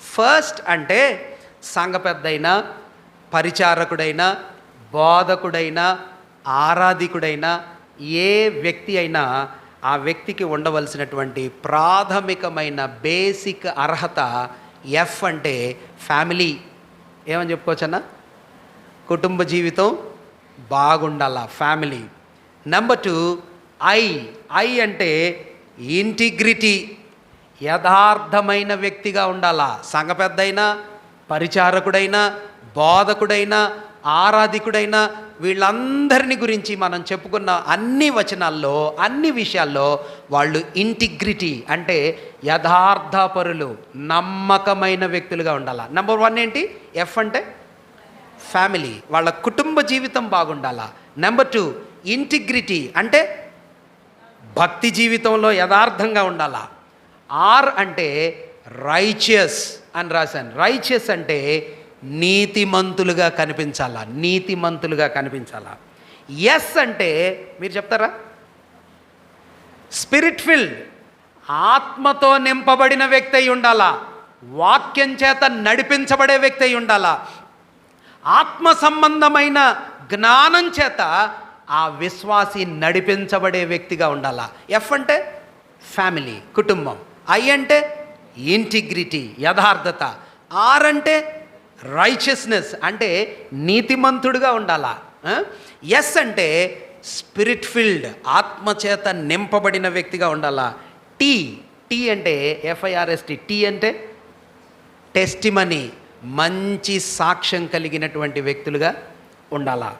First అంటే సంఘ పెద్దయినా, పరిచారకుడైనా, బోధకుడైనా, ఆరాధికుడైనా, ఏ వ్యక్తి అయినా ఆ వ్యక్తికి ఉండవలసినటువంటి ప్రాథమికమైన బేసిక్ అర్హత ఎఫ్ అంటే ఫ్యామిలీ. ఏమని చెప్పుకోవచ్చన్నా? కుటుంబ జీవితం బాగుండాల, ఫ్యామిలీ. నెంబర్ 2 ఐ అంటే ఇంటిగ్రిటీ, యథార్థమైన వ్యక్తిగా ఉండాలా. సంఘ పెద్దయినా, పరిచారకుడైనా, బోధకుడైనా, ఆరాధికుడైనా వీళ్ళందరిని గురించి మనం చెప్పుకున్న అన్ని వచనాల్లో, అన్ని విషయాల్లో వాళ్ళు ఇంటిగ్రిటీ అంటే యథార్థపరులు, నమ్మకమైన వ్యక్తులుగా ఉండాలా. నెంబర్ 1 ఏంటి? ఎఫ్ అంటే ఫ్యామిలీ, వాళ్ళ కుటుంబ జీవితం బాగుండాలా. నెంబర్ 2 ఇంటిగ్రిటీ అంటే భక్తి జీవితంలో యథార్థంగా ఉండాలా. ఆర్ అంటే రైచియస్ అని రాశాను. రైచియస్ అంటే నీతిమంతులుగా కనిపించాలా, నీతిమంతులుగా కనిపించాలా. ఎస్ అంటే మీరు చెప్తారా? స్పిరిట్ ఫిల్డ్, ఆత్మతో నింపబడిన వ్యక్తి అయి ఉండాలా. వాక్యం చేత నడిపించబడే వ్యక్తి అయి ఉండాలా. ఆత్మ సంబంధమైన జ్ఞానం చేత ఆ విశ్వాసి నడిపించబడే వ్యక్తిగా ఉండాలా. ఎఫ్ అంటే ఫ్యామిలీ, కుటుంబం. ఐ అంటే ఇంటిగ్రిటీ, యథార్థత. ఆర్ అంటే రైచియస్నెస్ అంటే నీతిమంతుడుగా ఉండాలా. ఎస్ అంటే స్పిరిట్ ఫిల్డ్, ఆత్మచేత నింపబడిన వ్యక్తిగా ఉండాలా. టీ అంటే FIRST, టీ అంటే టెస్టిమనీ, మంచి సాక్ష్యం కలిగినటువంటి వ్యక్తులుగా ఉండాలా.